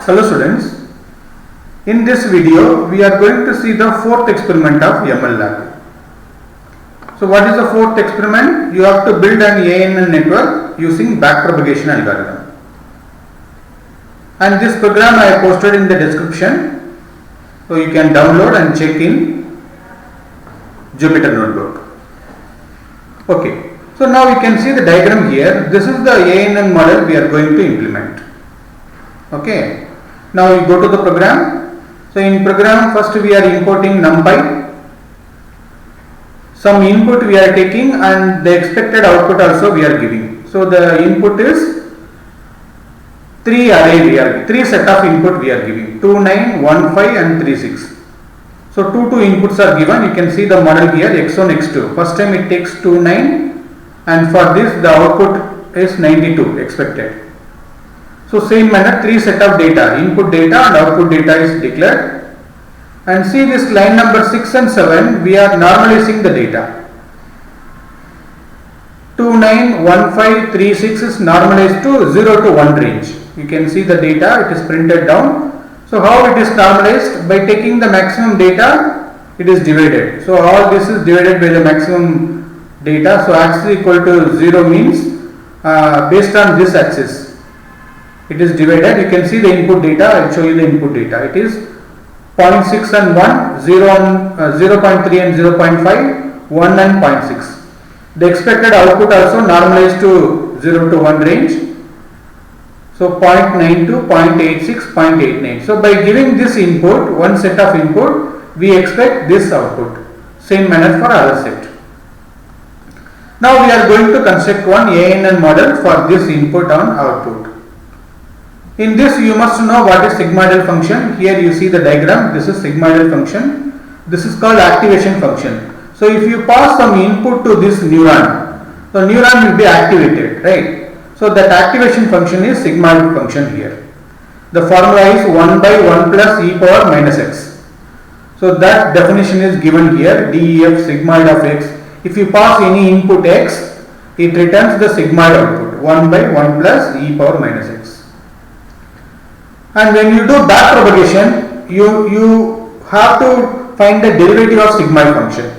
Hello students, in this video we are going to see the fourth experiment of MLlab. So what is the fourth experiment? You have to build an ANN network using backpropagation algorithm. And this program I have posted in the description, so you can download and check in Jupyter Notebook. Okay, so now you can see the diagram here. This is the ANN model we are going to implement. Okay, now you go to the program. So in program, first we are importing NumPy. Some input we are taking and the expected output also we are giving. So the input is three set of input we are giving, 2, 9, 1, 5 and 3, 6. So two inputs are given. You can see the model here, x1, x2. First time it takes 2, 9 and for this the output is 92 expected. So same manner, three set of data, input data and output data is declared. And see this line number 6 and 7, we are normalizing the data. 2, 9, 1, 5, 3, 6 is normalized to 0 to 1 range. You can see the data, it is printed down. So how it is normalized? By taking the maximum data, it is divided. So all this is divided by the maximum data. So axis equal to 0 means based on this axis, it is divided. You can see the input data. I will show you the input data. It is 0.6 and 1, 0 and 0.3 and 0.5, 1 and 0.6. The expected output also normalized to 0 to 1 range. So 0.92, 0.86, 0.89. So by giving this input, one set of input, we expect this output. Same manner for other set. Now we are going to construct one ANN model for this input and output. In this you must know what is sigmoidal function. Here you see the diagram. This is sigmoidal function. This is called activation function. So if you pass some input to this neuron, the neuron will be activated, right? So that activation function is sigmoidal function here. The formula is 1 by 1 plus e power minus x. So that definition is given here, def sigmoid of x. If you pass any input x, it returns the sigmoid output 1 by 1 plus e power minus x. And when you do backpropagation, you have to find the derivative of sigmoid function.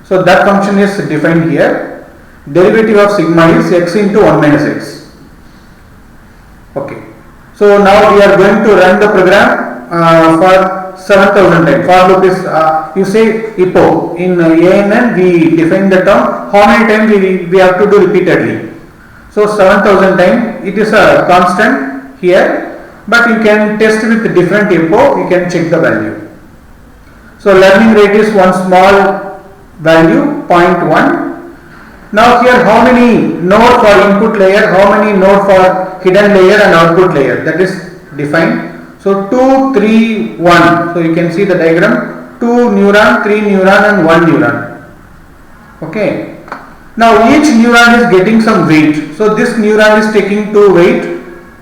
So that function is defined here. Derivative of sigma is x into 1 minus x. Okay. So now we are going to run the program for 7000 times. For loop is you say IPO. In ANN we define the term how many times we have to do repeatedly. So 7000 times. It is a constant here. But you can test with different IPO, you can check the value. So learning rate is one small value 0.1. Now here how many node for input layer, how many node for hidden layer and output layer, that is defined. So 2, 3, 1. So you can see the diagram, 2 neuron, 3 neuron and 1 neuron. Okay. Now each neuron is getting some weight. So this neuron is taking 2 weight.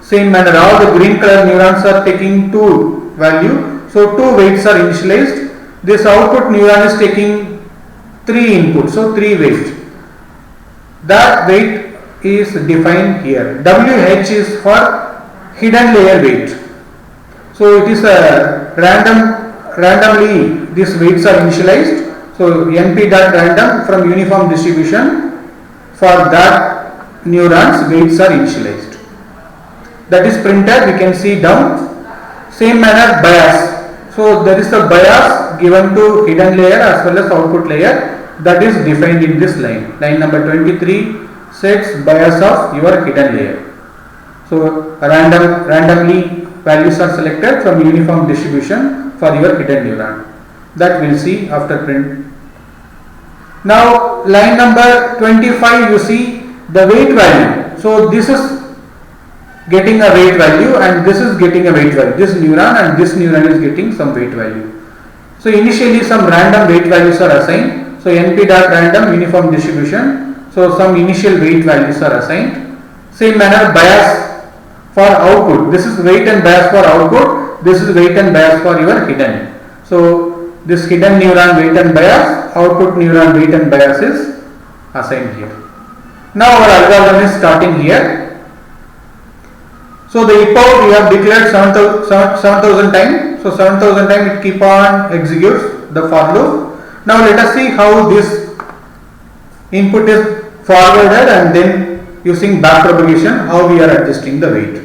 Same manner, all the green color neurons are taking 2 value. So 2 weights are initialized. This output neuron is taking 3 inputs. So 3 weight. That weight is defined here. WH is for hidden layer weight. So it is a randomly these weights are initialized. So np.random from uniform distribution, for that neurons weights are initialized. That is printed, we can see down. Same manner bias. So there is a bias given to hidden layer as well as output layer, that is defined in this line. Line number 23 sets bias of your hidden layer. So randomly values are selected from uniform distribution for your hidden neuron. That we'll see after print. Now line number 25 you see the weight value. So this is getting a weight value and this is getting a weight value. This neuron and this neuron is getting some weight value. So initially some random weight values are assigned. So np.random uniform distribution. So some initial weight values are assigned. Same manner bias for output. This is weight and bias for output. This is weight and bias for your hidden. So this hidden neuron weight and bias, output neuron weight and bias is assigned here. Now our algorithm is starting here. So the if out we have declared 7,000 times. So 7,000 times it keep on executes the for loop. Now let us see how this input is forwarded and then using back propagation how we are adjusting the weight.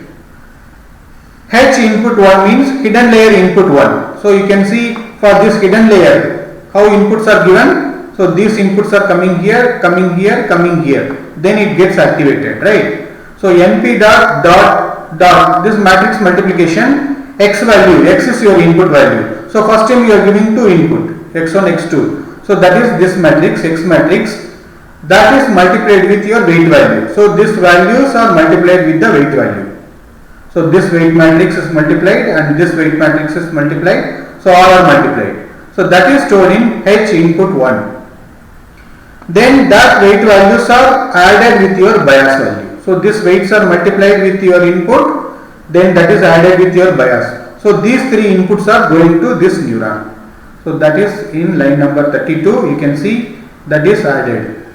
H input 1 means hidden layer input 1. So you can see for this hidden layer how inputs are given. So these inputs are coming here, coming here, coming here. Then it gets activated, right? So np dot this matrix multiplication x value, x is your input value. So first time you are giving two input x1 x2. So that is this matrix x matrix that is multiplied with your weight value. So these values are multiplied with the weight value. So this weight matrix is multiplied and this weight matrix is multiplied. So all are multiplied. So that is stored in H input 1. Then that weight values are added with your bias value. So these weights are multiplied with your input, then that is added with your bias. So these three inputs are going to this neuron. So that is in line number 32, you can see that is added.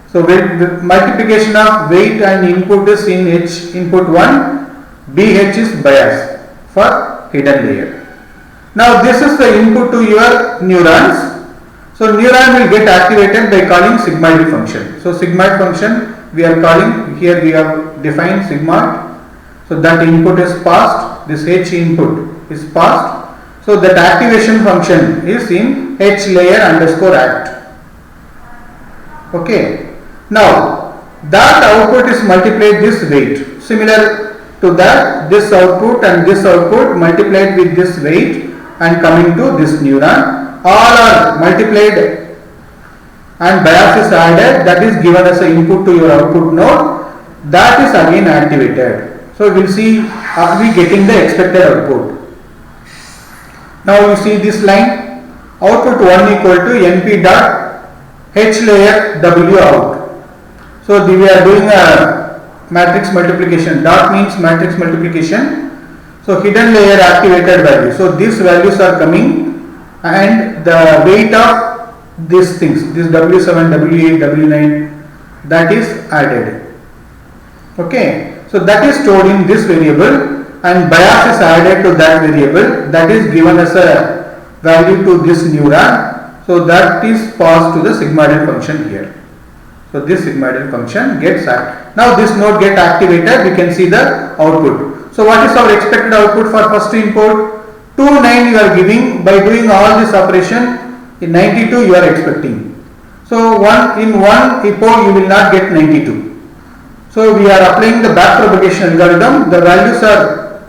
So with multiplication of weight and input is in H input 1, BH is bias for hidden layer. Now this is the input to your neurons. So neuron will get activated by calling sigmoid function. So sigmoid function we are calling, here we have defined sigmoid. So that input is passed, this H input is passed. So that activation function is in H layer underscore act. Okay. Now that output is multiplied this weight. Similar to that, this output and this output multiplied with this weight and coming to this neuron. All are multiplied and bias is added, that is given as an input to your output node, that is again activated. So we will see are we getting the expected output. Now you see this line, output 1 equal to np dot H layer W out. So we are doing a matrix multiplication, dot means matrix multiplication. So hidden layer activated value. So these values are coming and the weight of these things, this W7, W8, W9, that is added. Okay, so that is stored in this variable and bias is added to that variable, that is given as a value to this neuron. So that is passed to the sigmoidal function here. So this sigmoidal function gets activated. Now this node get activated, we can see the output. So what is our expected output for first input? 29 you are giving. By doing all this operation, in 92 you are expecting. So in one epo you will not get 92. So we are applying the back propagation algorithm. The values are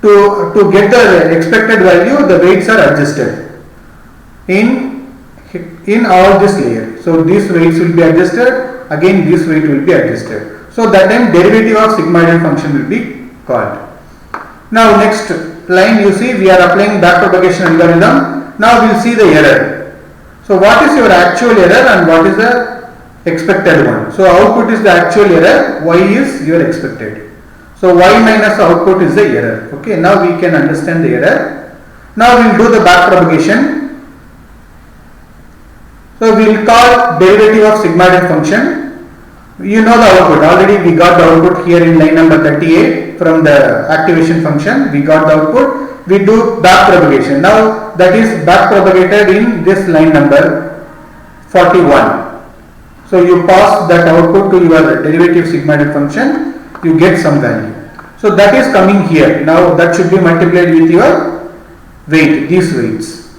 to get the expected value, the weights are adjusted in all this layer. So these weights will be adjusted, again this weight will be adjusted. So that time derivative of sigmoidal function will be called. Now next line you see we are applying back propagation algorithm. Now we will see the error. So what is your actual error and what is the expected one? So output is the actual error, y is your expected. So y minus output is the error. Okay, now we can understand the error. Now we will do the back propagation. So we will call derivative of sigmoidal function. You know the output, already we got the output here in line number 38 from the activation function, we got the output. We do back propagation. Now that is back propagated in this line number 41. So you pass that output to your derivative sigmoidal function, you get some value. So that is coming here. Now that should be multiplied with your weight, these weights.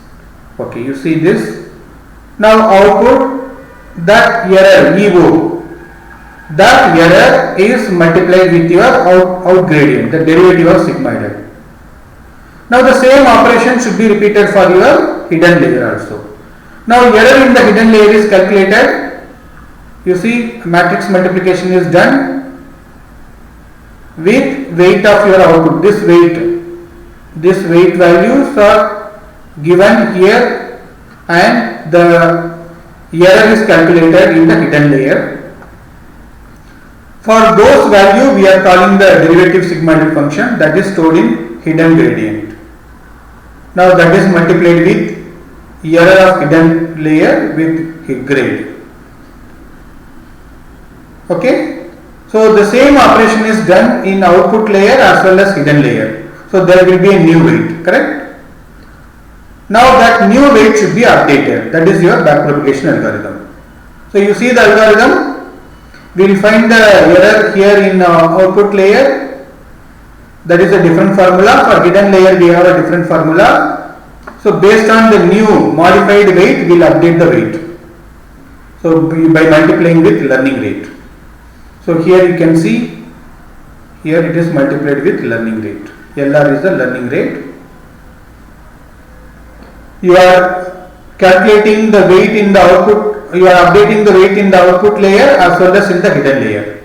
Okay, you see this. Now output, that error EO, that error is multiplied with your out gradient, the derivative of sigmoidal. Now the same operation should be repeated for your hidden layer also. Now error in the hidden layer is calculated. You see matrix multiplication is done with weight of your output. This weight values are given here and the error is calculated in the hidden layer. For those value we are calling the derivative sigmoidal function, that is stored in hidden gradient. Now that is multiplied with error of hidden layer with grade. Okay. So So the same operation is done in output layer as well as hidden layer. So there will be a new weight, correct? Now that new weight should be updated. That is your backpropagation algorithm. So you see the algorithm. We will find the error here in output layer. That is a different formula. For hidden layer we have a different formula. So based on the new modified weight, we will update the weight. So by multiplying with learning rate. So here you can see, here it is multiplied with learning rate. LR is the learning rate. You are calculating the weight in the output, you are updating the weight in the output layer as well as in the hidden layer.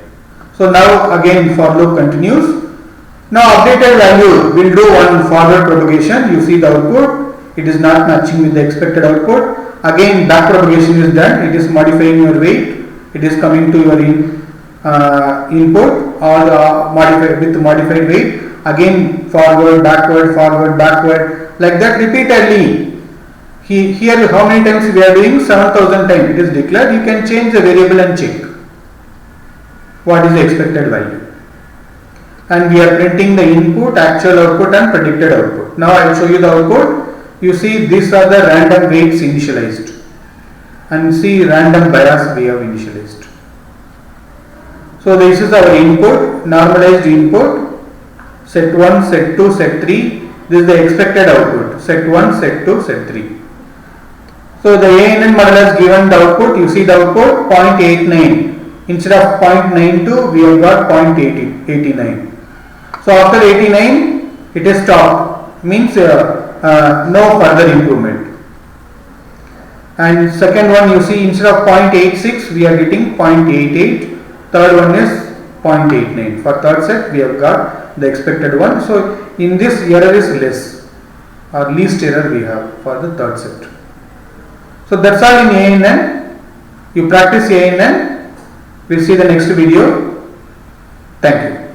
So now again for loop continues. Now updated value will do one forward propagation. You see the output, it is not matching with the expected output. Again back propagation is done, it is modifying your weight, it is coming to your input or modified weight. Again forward, backward, like that repeatedly. Here how many times we are doing? 7,000 times it is declared. You can change the variable and check what is the expected value. And we are printing the input, actual output and predicted output. Now I will show you the output. You see these are the random weights initialized and see random bias we have initialized. So this is our input, normalized input. Set 1, set 2, set 3. This is the expected output. Set 1, set 2, set 3. So the ANN model has given the output. You see the output 0.89. Instead of 0.92, we have got 0.89. So after 89, it is stopped. Means no further improvement. And second one you see instead of 0.86, we are getting 0.88. Third one is 0.89. For third set, we have got the expected one. So in this error is less or least error we have for the third set. So that's all in ANN. You practice ANN. We'll see the next video. Thank you.